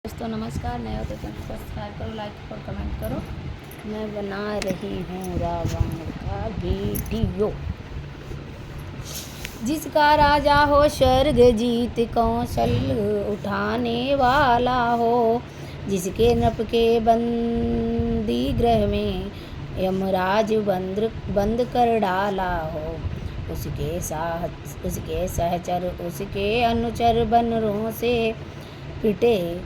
दोस्तों नमस्कार। नए हो तो चैनल को सब्सक्राइब करो, लाइक और कमेंट करो। मैं बना रही हूँ रावण का वीडियो। जिसका राजा हो स्वर्ग जीत कौशल उठाने वाला हो, जिसके नृप के बंदी गृह में यमराज बंद कर डाला हो, उसके सहचर उसके अनुचर बनरों से पिटे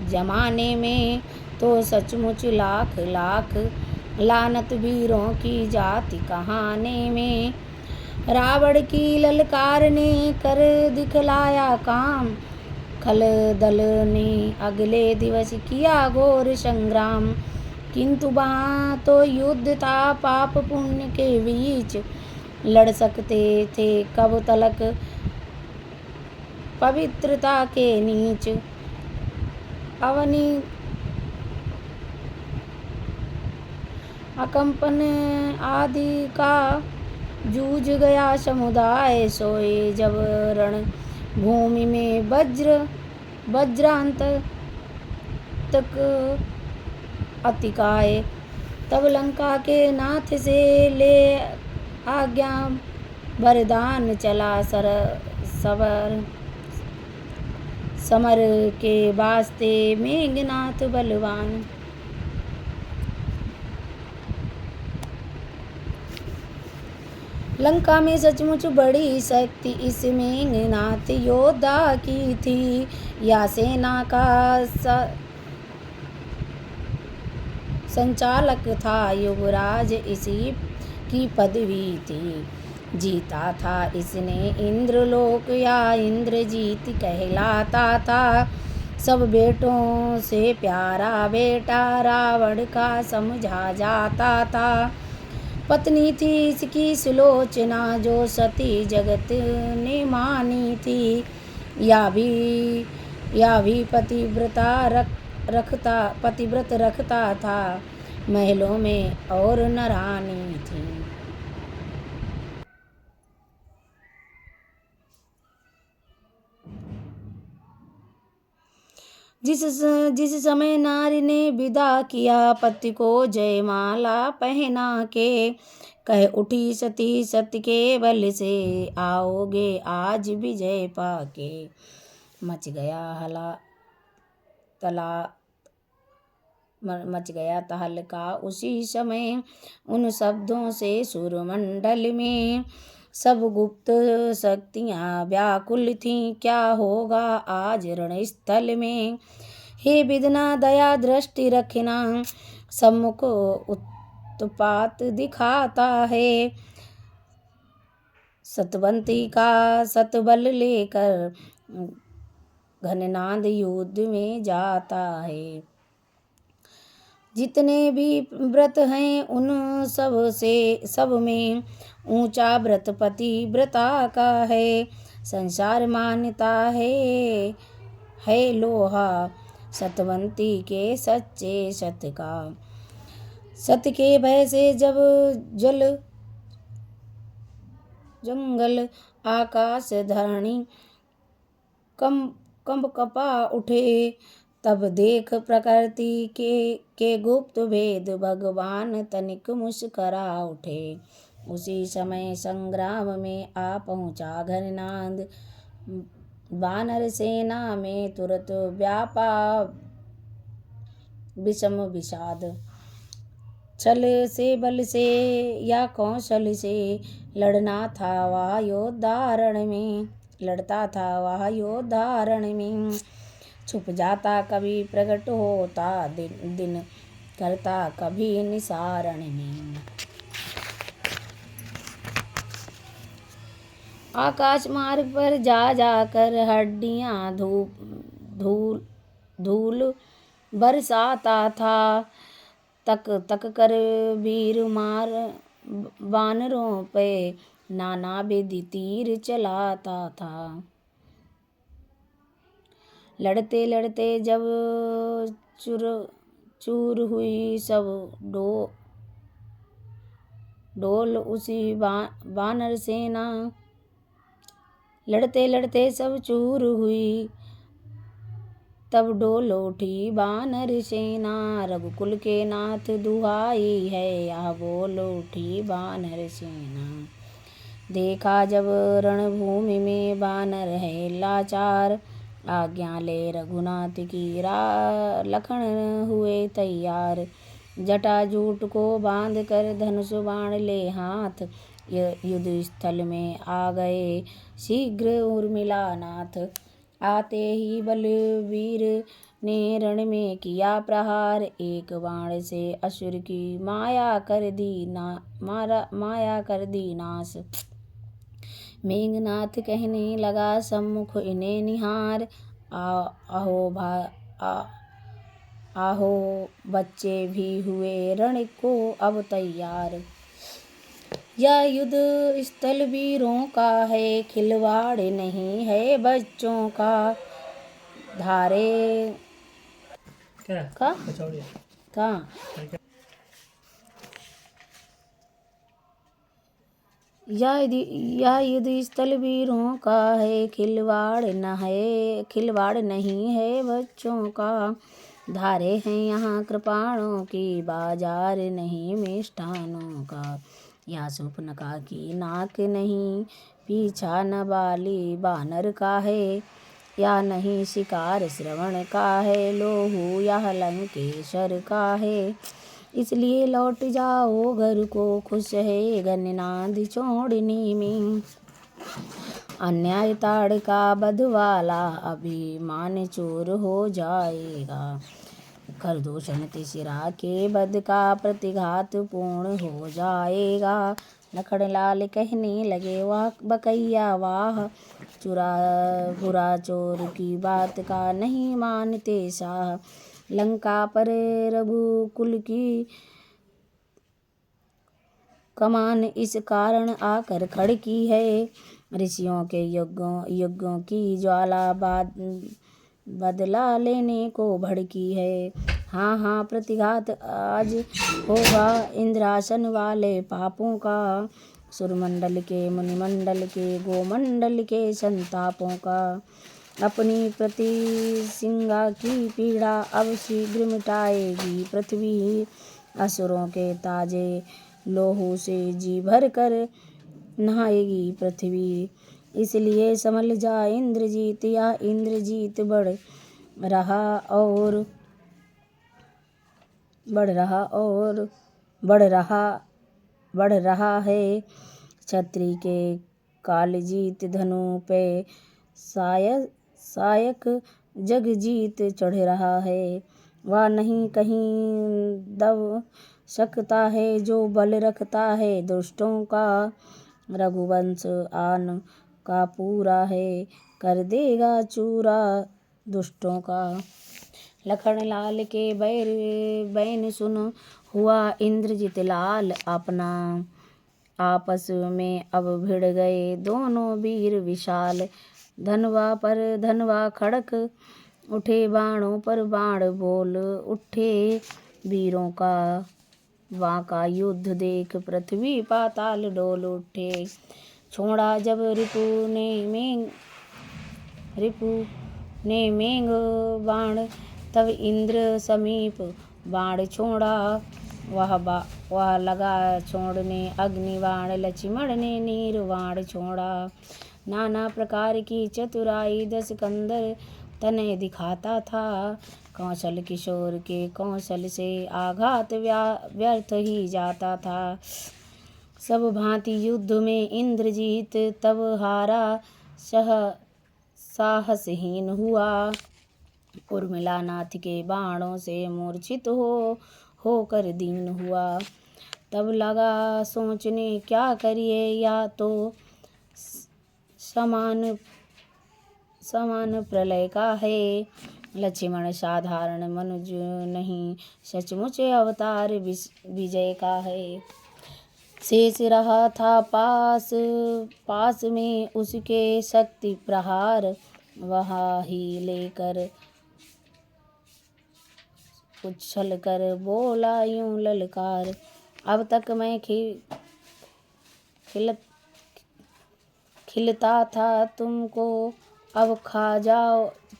जमाने में, तो सचमुच लाख लाख लानत वीरों की जाति कहाने में। रावण की ललकार ने कर दिखलाया काम, खल दल ने अगले दिवस किया घोर संग्राम। किंतु वहाँ तो युद्ध था पाप पुण्य के बीच, लड़ सकते थे कब तलक पवित्रता के नीच। अवनी अकंपन आदि का जूझ गया समुदाय, सोए जब रण भूमि में वज्रांत तक अतिकाय। तब लंका के नाथ से ले आज्ञा वरदान, चला समर के वास्ते मेघनाथ बलवान। लंका में सचमुच बड़ी शक्ति इस मेघनाथ योद्धा की थी। या सेना का संचालक था, युवराज इसी की पदवी थी। जीता था इसने इंद्रलोक, या इंद्रजीत कहलाता था। सब बेटों से प्यारा बेटा रावण का समझा जाता था। पत्नी थी इसकी सुलोचना, जो सती जगत ने मानी थी। या भी पतिव्रत रखता था, महलों में और नरानी थी। जिस समय नारी ने विदा किया पति को जयमाला पहना के, कह उठी सती सत्य के बल से आओगे आज विजय पाके। मच गया तहलका उसी समय उन शब्दों से सुरमंडल में। सब गुप्त शक्तियाँ व्याकुल थीं, क्या होगा आज रणस्थल में। हे विधना दया दृष्टि रखना, सम्मुख उत्पात दिखाता है। सतवंती का सतबल लेकर घननाद युद्ध में जाता है। जितने भी व्रत हैं उन सब में ऊंचा व्रत पतिव्रता का है। संसार मान्यता है लोहा सतवंती के सच्चे सत का। सत के भय से जब जंगल आकाश धरणी कंब कपा उठे, तब देख प्रकृति के गुप्त भेद भगवान तनिक मुस्करा उठे। उसी समय संग्राम में आ पहुँचा घननाद, वानर सेना में तुरंत व्यापा विषम विषाद। छल से बल से या कौशल से लड़ता था वह योद्धारण में। छुप जाता कभी प्रकट होता दिन करता कभी निसारण में। आकाश मार्ग पर जाकर हड्डियां धूल बरसाता था। तक कर वीर मार वानरों पे नाना विधि तीर चलाता था। लड़ते लड़ते जब चूर हुई सब डोल उसी वानर सेना। लड़ते लड़ते सब चूर हुई तब डोल उठी वानर सेना, रघुकुल के नाथ दुहाई है, यह बोल उठी वानर सेना। देखा जब रणभूमि में वानर है लाचार, आज्ञा ले रघुनाथ की लखन हुए तैयार। जटाजूट को बांध कर धनुष बाण ले हाथ, युद्ध स्थल में आ गए शीघ्र उर्मिला नाथ। आते ही बलवीर ने रण में किया प्रहार, एक बाण से असुर की माया कर दी नाश। मेघनाथ कहने लगा सम्मुख इन्हें निहार, आहो बच्चे भी हुए रण को अब तैयार। यह युद्ध स्थल वीरों का है, खिलवाड़ नहीं है बच्चों का। धारे का यह युद्ध स्थल वीरों का है, खिलवाड़ नहीं है बच्चों का। धारे हैं यहाँ कृपाणों की, बाजार नहीं मिष्ठानों का। या शूर्पणखा की नाक नहीं, पीछा न बाली बानर का है। या नहीं शिकार श्रवण का है, लोहू यह लंकेश्वर का है। इसलिए लौट जाओ घर को, खुश है गणनाद छोड़ने में। अन्याय ताड़ का बधवाला, अभिमान चूर हो जाएगा। कर दूषण तिसरा के बद का, प्रतिघात पूर्ण हो जाएगा। लखनलाल कहने लगे वाह बकैया वाह, बुरा चोर की बात का नहीं मानते साह। लंका पर रघुकुल की कमान इस कारण आकर खड़की है, ऋषियों के यज्ञों की ज्वाला बदला लेने को भड़की है। हाँ हाँ प्रतिघात आज होगा इंद्रासन वाले पापों का, सुरमंडल के मुनिमंडल के गोमंडल के संतापों का। अपनी प्रतिसिंगा की पीड़ा अब शीघ्र मिटाएगी पृथ्वी, असुरों के ताजे लोहू से जी भर कर नहाएगी पृथ्वी। इसलिए संभल जा इंद्रजीत, या इंद्रजीत बढ़ रहा है। छत्री के कालजीत धनु पे सायक जगजीत चढ़ रहा है। वह नहीं कहीं दब सकता है जो बल रखता है दुष्टों का। रघुवंश आन का पूरा है, कर देगा चूरा दुष्टों का। लखनलाल के बैन सुन हुआ इंद्रजित लाल, अपना आपस में अब भिड़ गए दोनों वीर विशाल। धनवा पर धनवा खड़क उठे, बाणों पर बाण बोल उठे। वीरों का वाका युद्ध देख पृथ्वी पाताल डोल उठे। छोड़ा जब रिपु ने मेघ बाण, तब इंद्र समीप बाण छोड़ा। वह लगा छोड़ने अग्नि बाण, लक्ष्मण ने नीर बाण छोड़ा। नाना प्रकार की चतुराई दस कंदर तनय दिखाता था। कौशल किशोर के कौशल से आघात व्यर्थ ही जाता था। सब भांति युद्ध में इंद्रजीत तब हारा, साहसहीन हुआ। उर्मिला नाथ के बाणों से मूर्छित होकर दीन हुआ। तब लगा सोचने क्या करिए, या तो समान प्रलय का है। लक्ष्मण साधारण मनुज नहीं, सचमुच अवतार विजय का है। शेष रहा था पास में उसके शक्ति प्रहार, वहाँ ही लेकर उछल कर बोला यूं ललकार। अब तक मैं खिलता था तुमको, अब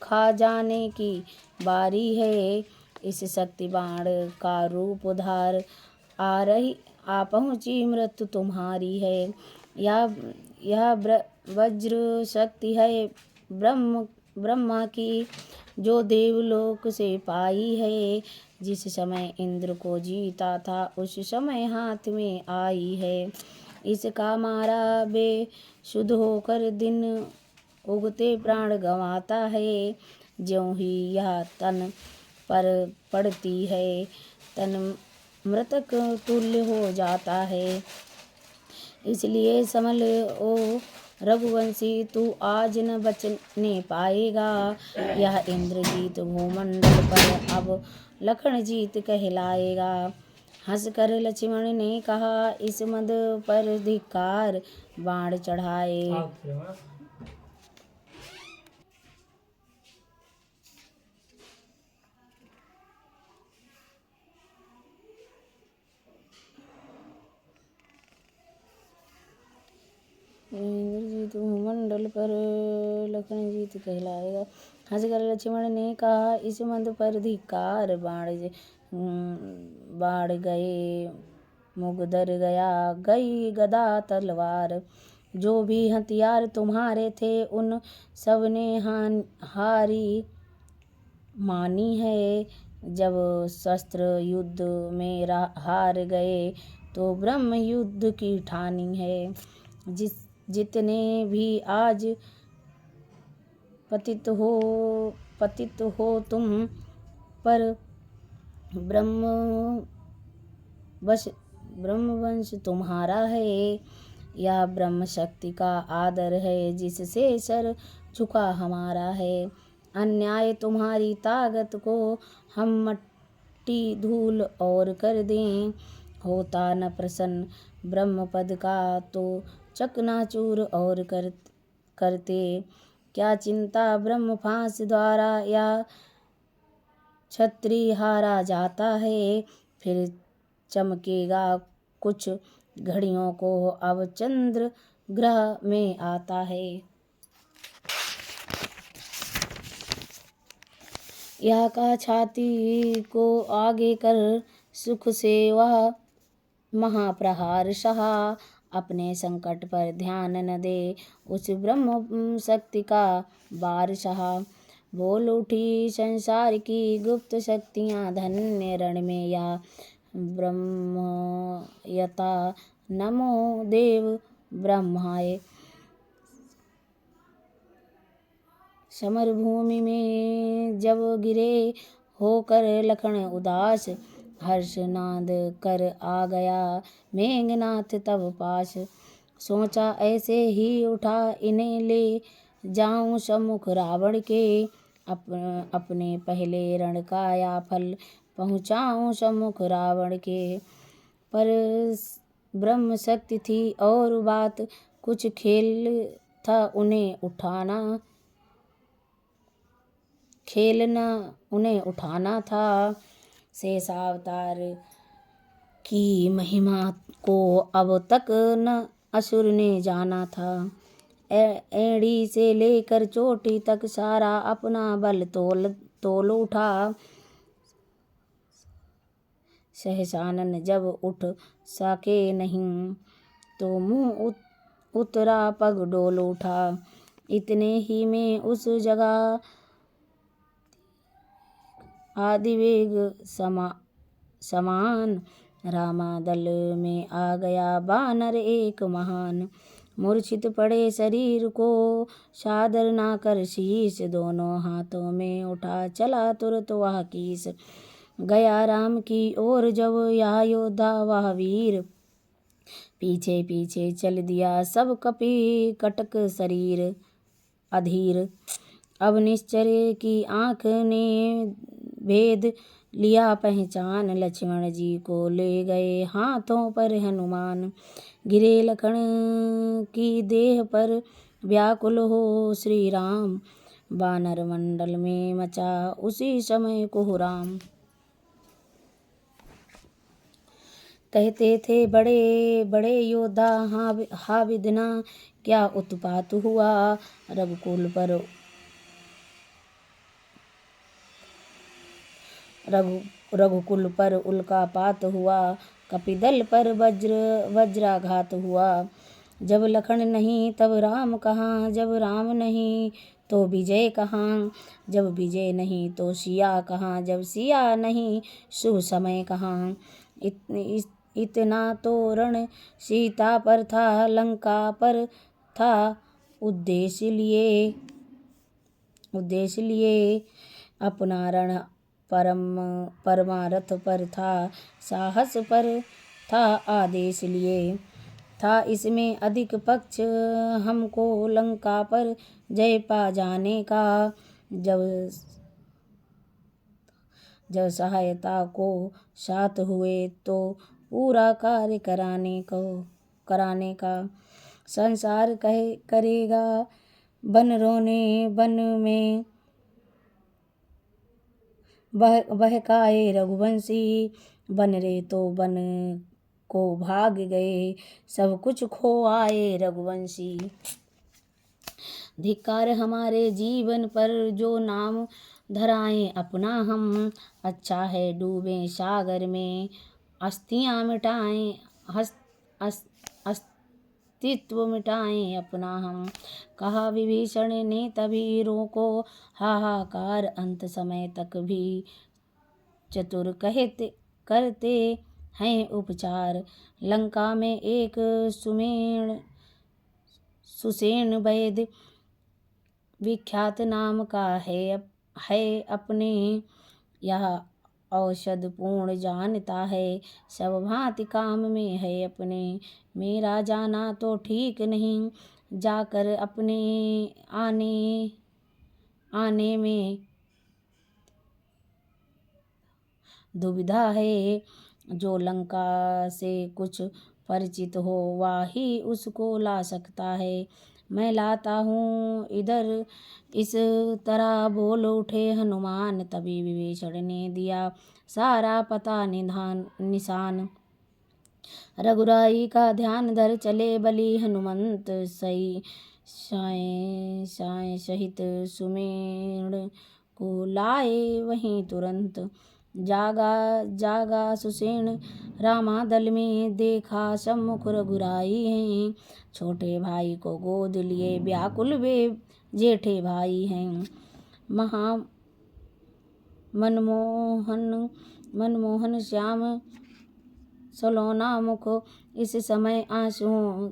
खा जाने की बारी है। इस शक्ति बाण का रूप उधार आ पहुँची मृत्यु तुम्हारी है। यह वज्र शक्ति है ब्रह्मा की, जो देवलोक से पाई है। जिस समय इंद्र को जीता था उस समय हाथ में आई है। इसका मारा बेशुद्ध होकर दिन उगते प्राण गंवाता है। ज्यों ही यह तन पर पड़ती है तन मृतक तुल्य हो जाता है। इसलिए समल ओ रघुवंशी, तू आज न बचने पाएगा। यह इंद्रजीत भूमंडल पर अब लखन जीत कहलाएगा। हंसकर लक्ष्मण ने कहा, इस मद पर धिक्कार, बाण चढ़ाए। इंद्रजीत भूमंडल पर लखन जीत कहलाएगा। हंसकर लक्ष्मण ने कहा, इस मद पर धिक्कार, बाढ़ गए मुगदर गया, गई गदा तलवार। जो भी हथियार तुम्हारे थे उन सब ने हारी मानी है। जब शस्त्र युद्ध में हार गए तो ब्रह्म युद्ध की ठानी है। जितने भी आज पतित हो तुम पर ब्रह्मवंश तुम्हारा है। यह ब्रह्म शक्ति का आदर है, जिससे सर झुका हमारा है। अन्याय तुम्हारी ताकत को हम मट्टी धूल और कर दें। होता न प्रसन्न ब्रह्म पद का तो चकनाचूर और करते। क्या चिंता ब्रह्म फांस द्वारा या छत्री हारा जाता है। फिर चमकेगा कुछ घड़ियों को अब चंद्र ग्रह में आता है। यह का छाती को आगे कर सुख से वह महाप्रहार सहा। अपने संकट पर ध्यान न दे उस ब्रह्म शक्ति का बार सहा। बोल उठी संसार की गुप्त शक्तियाँ, धन्य रण में या ब्रह्मयता। नमो देव ब्रह्माय। समर भूमि में जब गिरे होकर लखन उदास, हर्षनाद कर आ गया मेघनाथ तब पास। सोचा ऐसे ही उठा इन्हें ले जाऊं सम्मुख रावण के। अपने पहले रण का या फल पहुँचाऊं सम्मुख रावण के। पर ब्रह्म शक्ति थी और बात, कुछ खेल था उन्हें उठाना था। शेषावतार की महिमा को अब तक न असुर ने जाना था। एड़ी से लेकर चोटी तक सारा अपना बल तोल उठा। सहसानन जब उठ सके नहीं तो मुँह उतरा पग डोल उठा। इतने ही में उस जगह आदिवेग समान रामादल में आ गया बानर एक महान। मूर्छित पड़े शरीर को सादर ना कर शीश, दोनों हाथों में उठा चला तुरंत वह कीस। गया राम की ओर जब यह योद्धा वह वीर, पीछे पीछे चल दिया सब कपी कटक शरीर अधीर। अब निश्चर की आँख ने भेद लिया पहचान, लक्ष्मण जी को ले गए हाथों पर हनुमान। गिरे लखन की देह पर व्याकुल हो श्री राम, बानर मंडल में मचा उसी समय कोहराम। कहते थे बड़े बड़े योद्धा, हा विधना क्या उत्पात हुआ। रघुकुल पर रघुकुल पर उल्कापात हुआ, कपिदल पर वज्राघात हुआ। जब लखन नहीं तब राम कहाँ, जब राम नहीं तो विजय कहाँ, जब विजय नहीं तो सिया कहाँ, जब सिया नहीं शुभ समय कहाँ। इतना तो रण सीता पर था, लंका पर था उद्देश्य लिए अपना रण परमारथ पर था, साहस पर था आदेश लिए। था इसमें अधिक पक्ष हमको लंका पर जय पा जाने का, जब सहायता को साथ हुए तो पूरा कार्य कराने का। संसार करेगा बनरों वन में बहकाए रघुवंशी, बन रे तो बन को भाग गए, सब कुछ खो आए रघुवंशी। धिक्कार हमारे जीवन पर जो नाम धराएं अपना हम, अच्छा है डूबे सागर में अस्थियां मिटाएं, अस्तित्व मिटाएं अपना हम। कहा विभीषण ने तभी रोको हाहाकार, अंत समय तक भी चतुर करते हैं उपचार। लंका में एक सुषेण वैद्य विख्यात नाम का है अपने, यह औषध पूर्ण जानता है, सब भांति काम में है अपने। मेरा जाना तो ठीक नहीं, जाकर अपने आने में दुविधा है। जो लंका से कुछ परिचित हो वही उसको ला सकता है, मैं लाता हूँ इधर इस तरह बोल उठे हनुमान। तभी विभीषण ने दिया सारा पता निशान, रघुराई का ध्यान धर चले बली हनुमंत, साय सहित सुमेण को लाए वहीं तुरंत। जागा सुषेण रामा दल में, देखा सम्मुख रघुराई हैं, छोटे भाई को गोद लिए व्याकुल वे जेठे भाई हैं। महा मनमोहन श्याम सलोना मुख, इस समय आंसुओं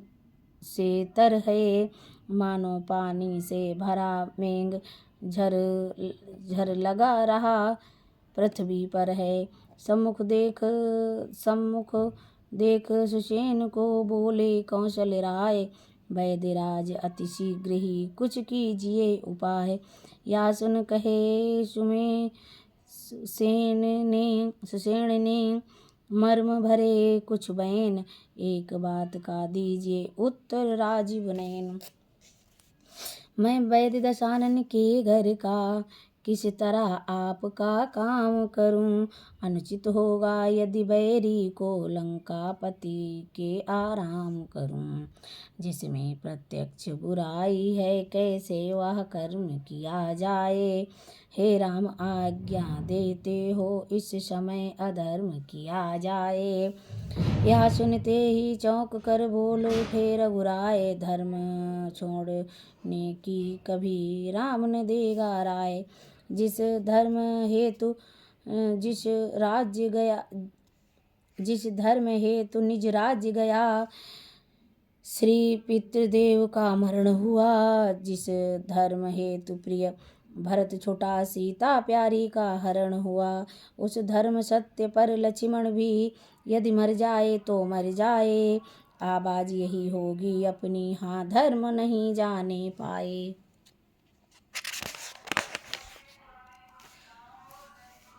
से तर है, मानो पानी से भरा मेघ झर लगा रहा पृथ्वी पर है। सम्मुख देख सुषेण को बोले कौशल राय, वैद्यराज अति शीघ्र ही कुछ कीजिए उपाय। या सुन कहे सुषेण ने मर्म भरे कुछ बैन, एक बात का दीजिए उत्तर राजीव नयन। मैं वैद्य दशानन के घर का किस तरह आपका काम करूं, अनुचित होगा यदि बैरी को लंकापति के आराम करूं। जिसमें प्रत्यक्ष बुराई है कैसे वह कर्म किया जाए, हे राम आज्ञा देते हो इस समय अधर्म किया जाए। यह सुनते ही चौंक कर बोल उठे रघुराय, धर्म छोड़ने की कभी राम न देगा राय। जिस धर्म हेतु निज राज्य गया, श्री पितृदेव का मरण हुआ। जिस धर्म हेतु प्रिय भरत छुटा, सीता प्यारी का हरण हुआ। उस धर्म सत्य पर लक्ष्मण भी यदि मर जाए तो मर जाए, आवाज यही होगी अपनी हाँ धर्म नहीं जाने पाए।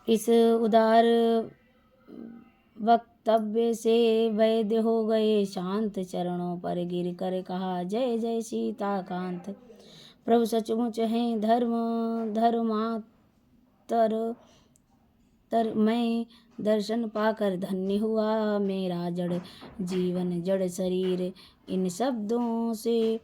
इस उदार वक्तव्य से वैद्य हो गए शांत, चरणों पर गिर कर कहा जय जय सीताकांत। प्रभु सचमुच हैं धर्मातर मैं दर्शन पाकर धन्य हुआ। मेरा जड़ जीवन जड़ शरीर इन शब्दों से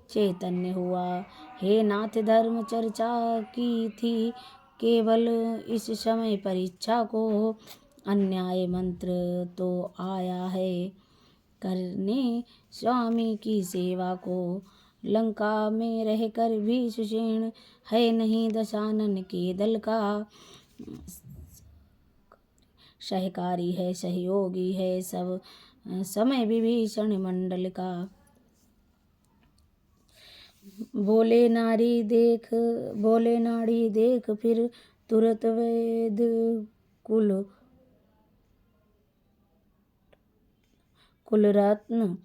चैतन्य हुआ। हे नाथ धर्म चर्चा की थी केवल इस समय परीक्षा को, अन्याय मंत्र तो आया है करने स्वामी की सेवा को। लंका में रहकर भी सुषेण है नहीं दशानन के दल का, सहकारी है सहयोगी है सब समय विभीषण मंडल का। बोले नारी देख फिर तुरत वेद कुल रत्न,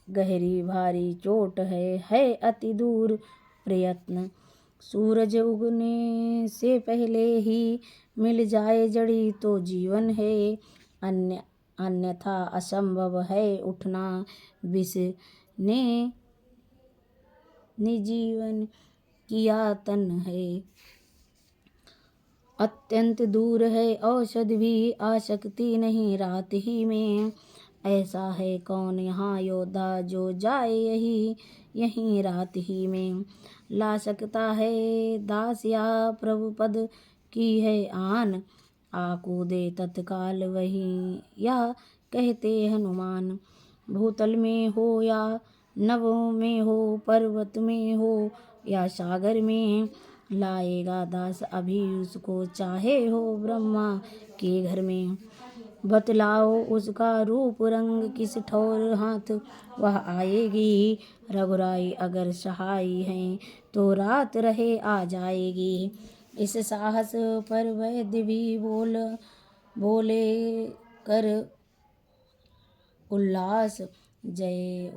गहरी भारी चोट है अति दूर प्रयत्न। सूरज उगने से पहले ही मिल जाए जड़ी तो जीवन है, अन्यथा असंभव है उठना विष ने निजीवन किया तन है। अत्यंत दूर है औषध भी आ सकती नहीं रात ही में, ऐसा है कौन यहाँ योद्धा जो जाए यहीं रात ही में। ला सकता है दास या प्रभु पद की है आन, आकूदे तत्काल वहीं या कहते हनुमान। भूतल में हो या नभ में हो, पर्वत में हो या सागर में, लाएगा दास अभी उसको चाहे हो ब्रह्मा के घर में। बतलाओ उसका रूप रंग किस ठौर हाथ वह आएगी, रघुराई अगर सहाय हैं तो रात रहे आ जाएगी। इस साहस पर वैद्य भी बोले कर उल्लास, जय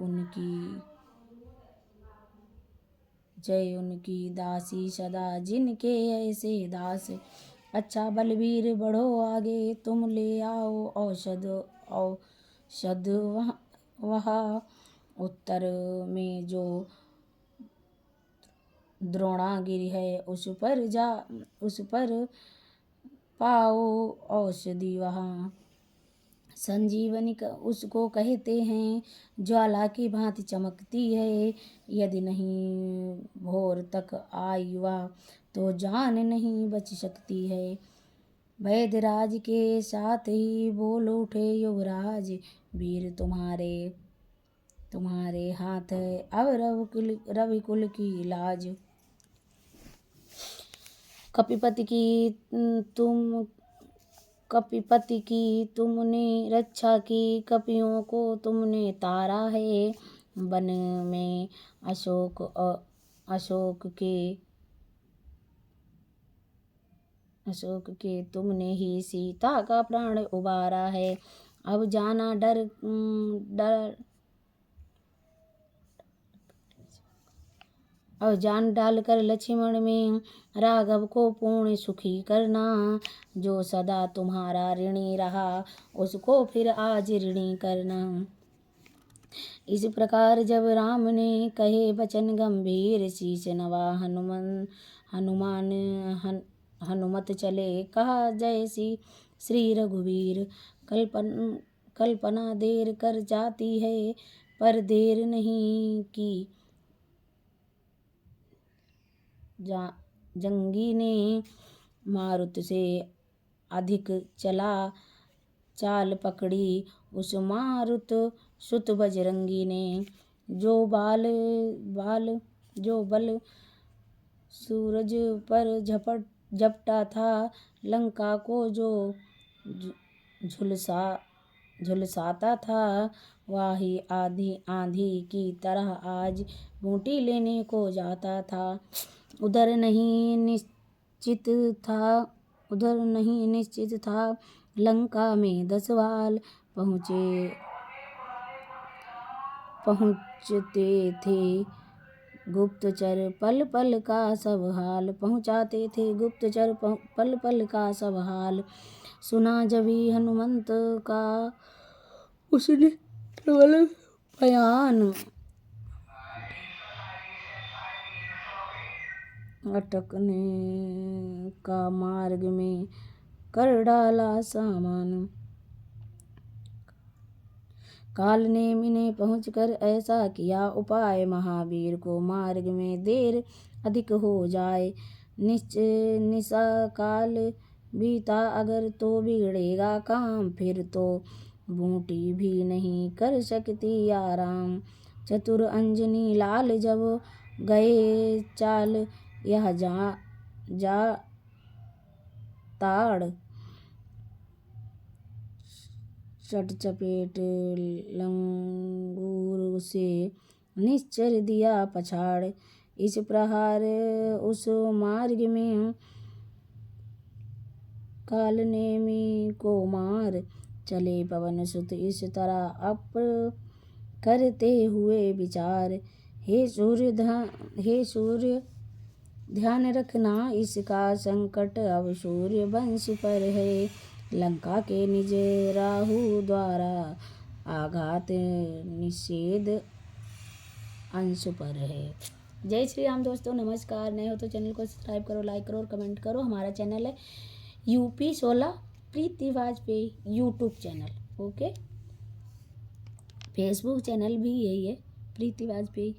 उनकी दासी सदा जिनके ऐसे दास। अच्छा बलवीर बढ़ो आगे तुम ले आओ औषध वहाँ, उत्तर में जो द्रोणागिरि है उस पर पाओ औषधि वहाँ। संजीवनी उसको कहते हैं ज्वाला की भांति चमकती है, यदि नहीं भोर तक आई वह तो जान नहीं बच सकती है। वैद्यराज के साथ ही बोल उठे युवराज, वीर तुम्हारे हाथ है अब रविकुल की लाज। कपिपति की तुमने रक्षा की, कपियों को तुमने तारा है। वन में अशोक के तुमने ही सीता का प्राण उबारा है। अब जान डालकर लक्ष्मण में राघव को पूर्ण सुखी करना। जो सदा तुम्हारा ऋणी रहा उसको फिर आज ऋणी करना। इस प्रकार जब राम ने कहे वचन गंभीर, शीश नवा हनुमत चले कहा जय श्री रघुवीर। कल्पना देर कर जाती है पर देर नहीं की, जंगी ने मारुत से अधिक चला चाल पकड़ी उस मारुत सुत बजरंगी ने। जो बल सूरज पर झपटा था, लंका को जो झुलसाता था, वही आंधी की तरह आज बूटी लेने को जाता था। उधर नहीं निश्चित था लंका में 10 वाल, पहुँचते थे गुप्तचर पल पल का सब हाल, पहुँचाते थे गुप्तचर पल पल का सब हाल। सुना जभी हनुमंत का उसने प्रबल बयान, अटकने का मार्ग में कर डाला सामान। काल नेमि ने पहुँचकर ऐसा किया उपाय, महावीर को मार्ग में देर अधिक हो जाए निशा काल बीता अगर तो बिगड़ेगा काम, फिर तो बूटी भी नहीं कर सकती आराम। चतुर अंजनी लाल जब गए चाल, यह जा ताड़ चट चपेट लंगूर से निश्चर दिया पछाड़। इस प्रहार उस मार्ग में काल नेमी को मार, चले पवन सुत इस तरह अप करते हुए विचार। हे सूर्य ध्यान रखना इसका संकट, अब सूर्य वंश पर है, लंका के निज राहु द्वारा आघात निषेध अंश पर है। जय श्री राम दोस्तों, नमस्कार। नए हो तो चैनल को सब्सक्राइब करो, लाइक करो और कमेंट करो। हमारा चैनल है UP 16 Preeti Vajpayee YouTube channel, okay. Facebook channel भी यही है, प्रीति वाजपेयी।